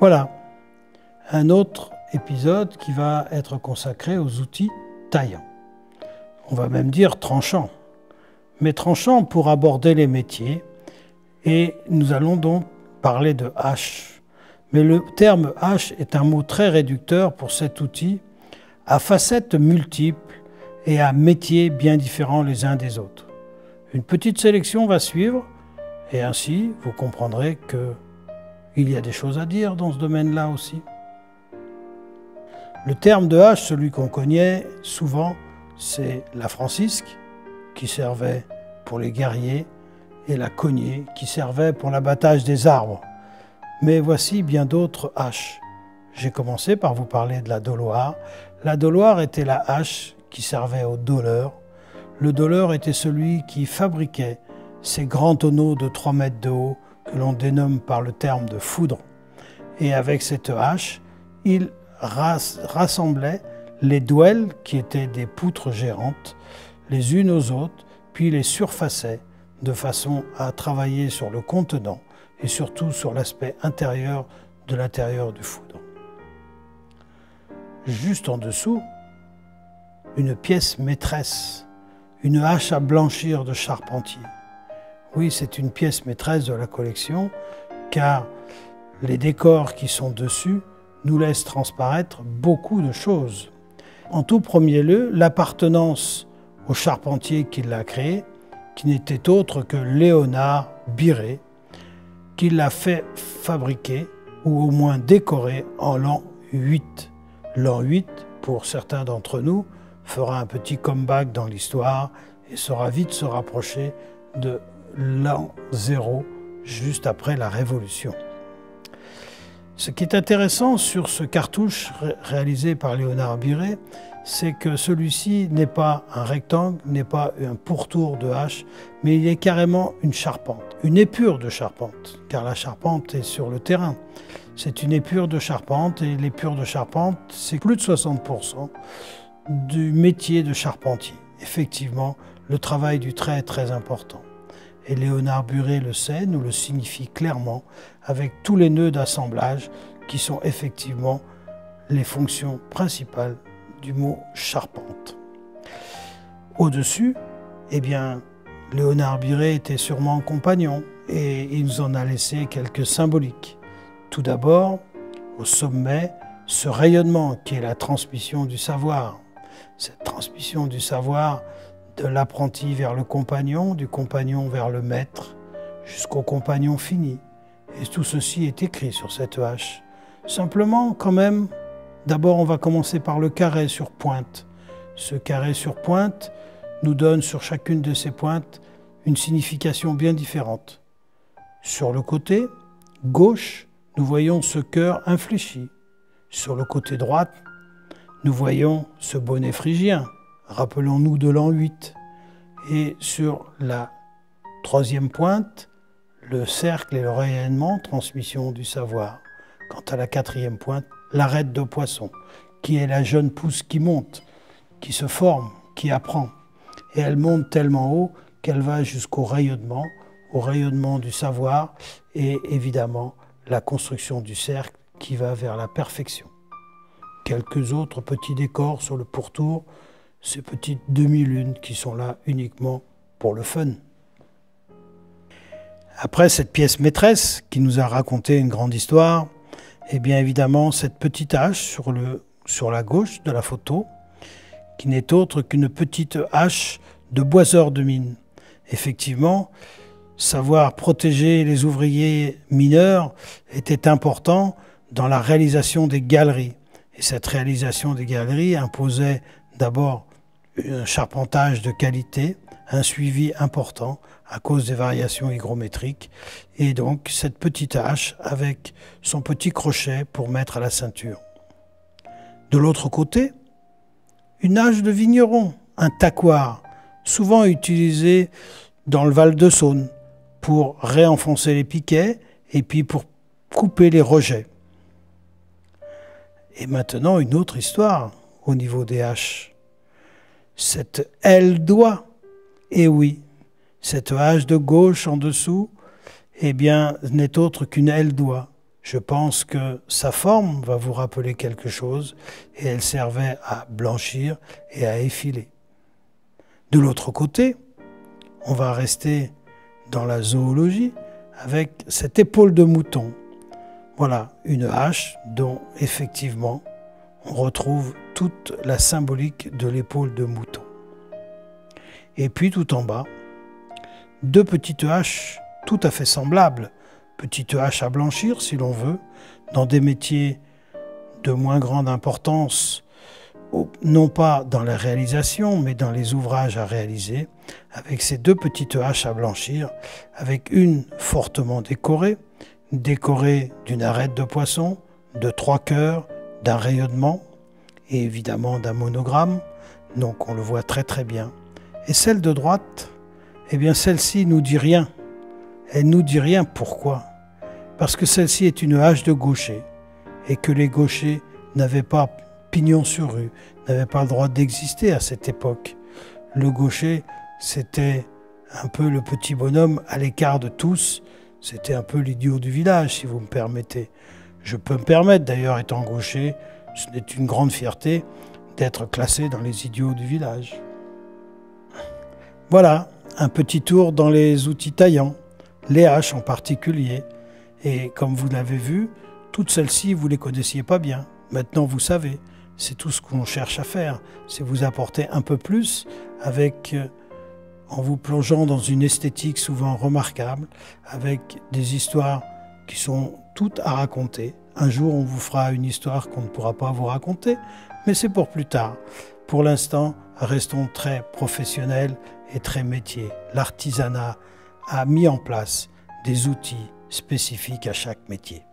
Voilà, un autre épisode qui va être consacré aux outils taillants. On va même dire tranchants. Mais tranchants pour aborder les métiers. Et nous allons donc parler de hache. Mais le terme hache est un mot très réducteur pour cet outil à facettes multiples et à métiers bien différents les uns des autres. Une petite sélection va suivre et ainsi vous comprendrez qu'il y a des choses à dire dans ce domaine-là aussi. Le terme de hache, celui qu'on connaît souvent, c'est la francisque qui servait pour les guerriers et la cognée qui servait pour l'abattage des arbres. Mais voici bien d'autres haches. J'ai commencé par vous parler de la doloire. La doloire était la hache qui servait au doleur. Le doleur était celui qui fabriquait ces grands tonneaux de 3 mètres de haut que l'on dénomme par le terme de foudre. Et avec cette hache, il rassemblait les douelles qui étaient des poutres géantes les unes aux autres, puis les surfaçait de façon à travailler sur le contenant et surtout sur l'aspect intérieur de l'intérieur du foudre. Juste en dessous, une pièce maîtresse, une hache à blanchir de charpentier. Oui, c'est une pièce maîtresse de la collection, car les décors qui sont dessus nous laissent transparaître beaucoup de choses. En tout premier lieu, l'appartenance au charpentier qui l'a créé, qui n'était autre que Léonard Biret, qui l'a fait fabriquer, ou au moins décorer, en l'an 8. L'an 8, pour certains d'entre nous, fera un petit comeback dans l'histoire et saura vite se rapprocher de l'an 0, juste après la Révolution. Ce qui est intéressant sur ce cartouche réalisé par Léonard Biret, c'est que celui-ci n'est pas un rectangle, n'est pas un pourtour de hache, mais il est carrément une charpente, une épure de charpente, car la charpente est sur le terrain. C'est une épure de charpente, et l'épure de charpente, c'est plus de 60% du métier de charpentier. Effectivement, le travail du trait est très important. Et Léonard Biret le sait, nous le signifie clairement, avec tous les nœuds d'assemblage qui sont effectivement les fonctions principales du mot charpente. Au-dessus, eh bien, Léonard Biret était sûrement compagnon et il nous en a laissé quelques symboliques. Tout d'abord, au sommet, ce rayonnement qui est la transmission du savoir. Cette transmission du savoir de l'apprenti vers le compagnon, du compagnon vers le maître, jusqu'au compagnon fini. Et tout ceci est écrit sur cette hache. Simplement, quand même, d'abord on va commencer par le carré sur pointe. Ce carré sur pointe nous donne sur chacune de ces pointes une signification bien différente. Sur le côté gauche, nous voyons ce cœur infléchi. Sur le côté droit, nous voyons ce bonnet phrygien. Rappelons-nous de l'an 8. Et sur la troisième pointe, le cercle et le rayonnement, transmission du savoir. Quant à la quatrième pointe, l'arête de poisson, qui est la jeune pousse qui monte, qui se forme, qui apprend. Et elle monte tellement haut qu'elle va jusqu'au rayonnement, au rayonnement du savoir et évidemment la construction du cercle qui va vers la perfection. Quelques autres petits décors sur le pourtour, ces petites demi-lunes qui sont là uniquement pour le fun. Après cette pièce maîtresse qui nous a raconté une grande histoire, et bien évidemment cette petite hache sur la gauche de la photo, qui n'est autre qu'une petite hache de boiseur de mine. Effectivement, savoir protéger les ouvriers mineurs était important dans la réalisation des galeries. Et cette réalisation des galeries imposait d'abord un charpentage de qualité, un suivi important à cause des variations hygrométriques, et donc cette petite hache avec son petit crochet pour mettre à la ceinture. De l'autre côté, une hache de vigneron, un taquoir, souvent utilisé dans le Val-de-Saône pour réenfoncer les piquets et puis pour couper les rejets. Et maintenant, une autre histoire au niveau des haches. Cette aile-doigt, et oui, cette hache de gauche en dessous, eh bien, n'est autre qu'une aile-doigt. Je pense que sa forme va vous rappeler quelque chose et elle servait à blanchir et à effiler. De l'autre côté, on va rester dans la zoologie avec cette épaule de mouton. Voilà, une hache dont effectivement on retrouve toute la symbolique de l'épaule de mouton. Et puis tout en bas, deux petites haches tout à fait semblables, petites haches à blanchir si l'on veut, dans des métiers de moins grande importance, non pas dans la réalisation, mais dans les ouvrages à réaliser, avec ces deux petites haches à blanchir, avec une fortement décorée d'une arête de poisson, de 3 cœurs, d'un rayonnement et évidemment d'un monogramme, donc on le voit très très bien. Et celle de droite, eh bien celle-ci nous dit rien. Elle nous dit rien, pourquoi? Parce que celle-ci est une hache de gaucher et que les gauchers n'avaient pas pignon sur rue, n'avaient pas le droit d'exister à cette époque. Le gaucher, c'était un peu le petit bonhomme à l'écart de tous, c'était un peu l'idiot du village, si vous me permettez. Je peux me permettre, d'ailleurs, étant gaucher, ce n'est une grande fierté d'être classé dans les idiots du village. Voilà, un petit tour dans les outils taillants, les haches en particulier. Et comme vous l'avez vu, toutes celles-ci, vous ne les connaissiez pas bien. Maintenant, vous savez, c'est tout ce qu'on cherche à faire, c'est vous apporter un peu plus en vous plongeant dans une esthétique souvent remarquable, avec des histoires qui sont toutes à raconter. Un jour, on vous fera une histoire qu'on ne pourra pas vous raconter, mais c'est pour plus tard. Pour l'instant, restons très professionnels et très métiers. L'artisanat a mis en place des outils spécifiques à chaque métier.